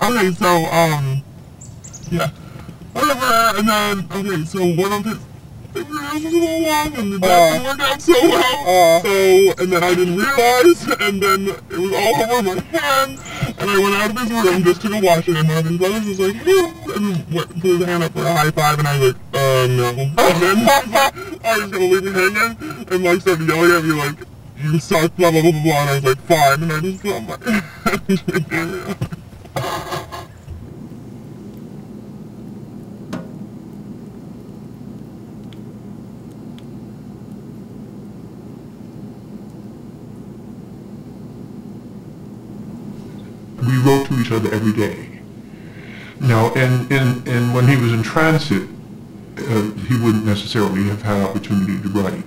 Okay, so, yeah, whatever, and then, okay, so one of his fingernails was a little long, and that didn't work out so well, so, and then I didn't realize, and then it was all over my hand, and I went out of his room just to go wash it, and one of his brothers was like, yeah, and put his hand up for a high five, and I was like, no, and then he was like, I was gonna leave me hanging, and like started yelling at me like, you suck, blah, blah, blah, blah, blah, and I was like, fine, and I just put my hand. We wrote to each other every day. Now, and when he was in transit, he wouldn't necessarily have had opportunity to write.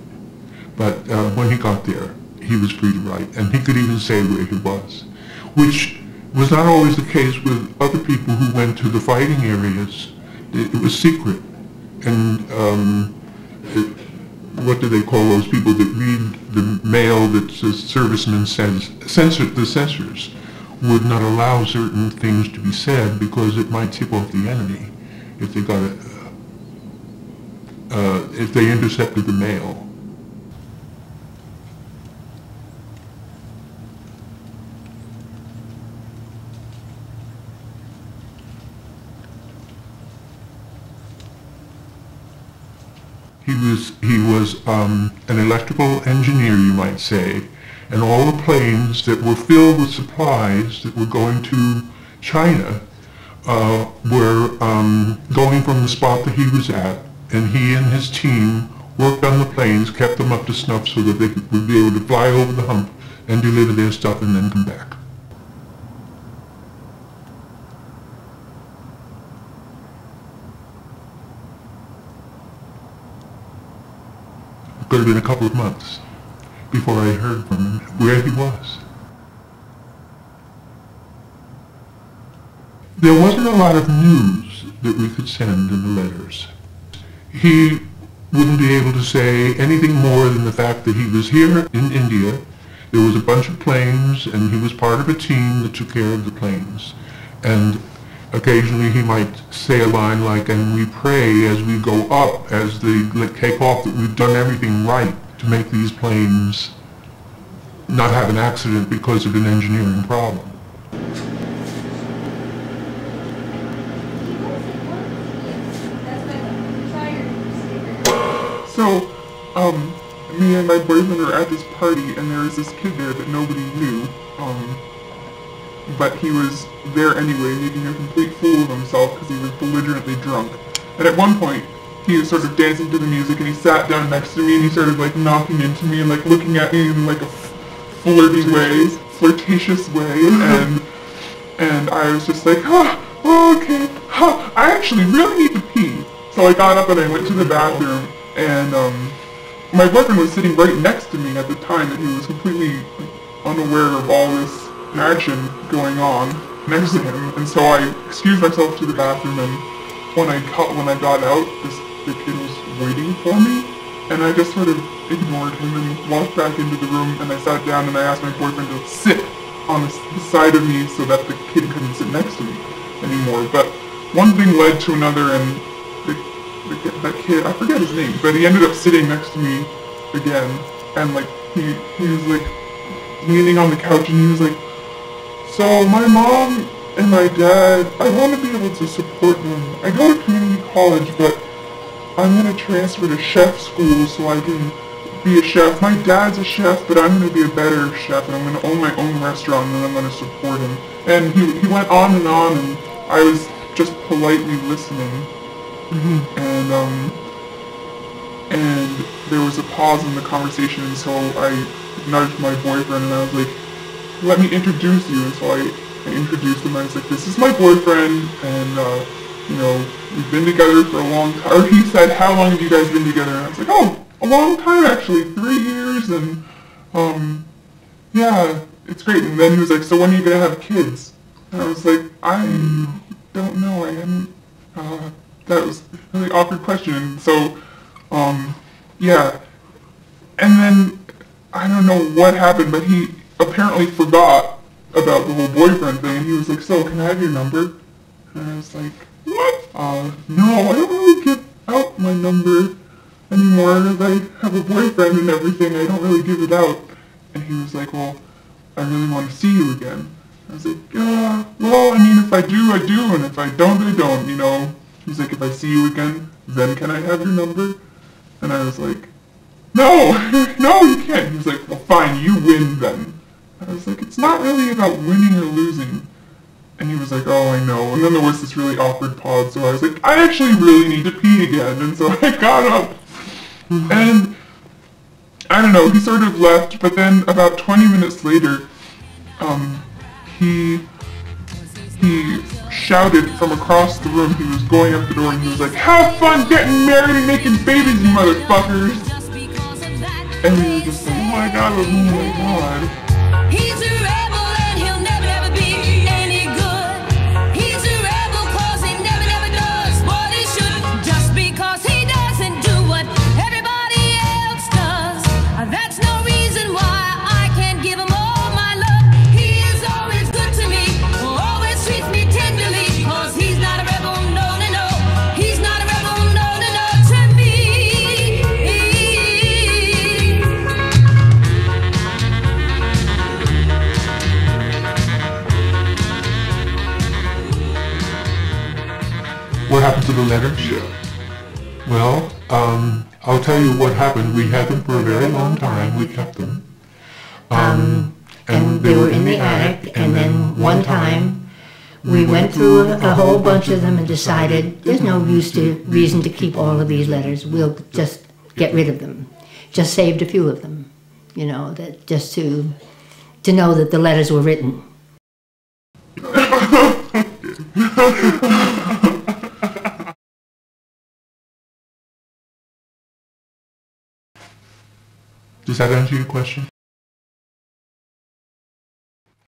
But when he got there, he was free to write, and he could even say where he was, which was not always the case with other people who went to the fighting areas. It was secret, and what do they call those people that read the mail that the serviceman says? The censors would not allow certain things to be said because it might tip off the enemy if they got if they intercepted the mail. He was an electrical engineer, you might say, and all the planes that were filled with supplies that were going to China were going from the spot that he was at, and he and his team worked on the planes, kept them up to snuff so that they would be able to fly over the hump and deliver their stuff and then come back. It could have been a couple of months before I heard from him where he was. There wasn't a lot of news that we could send in the letters. He wouldn't be able to say anything more than the fact that he was here in India. There was a bunch of planes, and he was part of a team that took care of the planes. And occasionally he might say a line like, and we pray as we go up, as they take off, that we've done everything right to make these planes not have an accident because of an engineering problem. So, me and my boyfriend were at this party, and there was this kid there that nobody knew, but he was there anyway, making a complete fool of himself because he was belligerently drunk. And at one point, he was sort of dancing to the music, and he sat down next to me, and he started like knocking into me and like looking at me in like a flirtatious way, and I was just like, okay, I actually really need to pee. So I got up and I went to the bathroom, and my boyfriend was sitting right next to me at the time, and he was completely unaware of all this action going on next to him. And so I excused myself to the bathroom, and when I got out, the kid was waiting for me, and I just sort of ignored him and walked back into the room, and I sat down and I asked my boyfriend to sit on the side of me so that the kid couldn't sit next to me anymore. But one thing led to another, and that kid, I forget his name, but he ended up sitting next to me again, and like he was like leaning on the couch, and he was like, so my mom and my dad, I want to be able to support them. I go to community college, but I'm going to transfer to chef school so I can be a chef. My dad's a chef, but I'm going to be a better chef, and I'm going to own my own restaurant, and I'm going to support him. And he went on, and I was just politely listening. And there was a pause in the conversation, and so I nudged my boyfriend, and I was like, let me introduce you. And so I introduced him. I was like, this is my boyfriend, and you know, we've been together for a long time. Or he said, how long have you guys been together? And I was like, oh, a long time actually, 3 years, and, yeah, it's great. And then he was like, so when are you going to have kids? And I was like, I don't know, I haven't, that was a really awkward question. And so, yeah. And then, I don't know what happened, but he apparently forgot about the whole boyfriend thing, and he was like, so, can I have your number? And I was like, what? No, I don't really give out my number anymore, as I have a boyfriend and everything, I don't really give it out. And he was like, well, I really want to see you again. I was like, well, I mean, if I do, I do, and if I don't, I don't, you know. He's like, if I see you again, then can I have your number? And I was like, no, no, you can't. He was like, well, fine, you win then. I was like, it's not really about winning or losing. And he was like, oh, I know. And then there was this really awkward pause, so I was like, I actually really need to pee again. And so I got up. And, I don't know, he sort of left, but then about 20 minutes later, he shouted from across the room. He was going up the door and he was like, have fun getting married and making babies, you motherfuckers! And we were just like, oh my god. He's a rebel and he'll never, never be any good. He's a rebel cause he never, never does what he should. Just because he doesn't do what everybody else does, that's no reason why I can't give him all my love. He is always good to me, always treats me tenderly, cause he's not a rebel, no, no, no. He's not a rebel, no, no, no, to me. What happened to the letters? Yeah. Well, I'll tell you what happened. We had them for a very long time. We kept them. And they were in the attic, and then one time we went through a whole bunch of them and decided there's no reason to keep all of these letters. We'll just get rid of them. Just saved a few of them, you know, that just to know that the letters were written. Does that answer your question?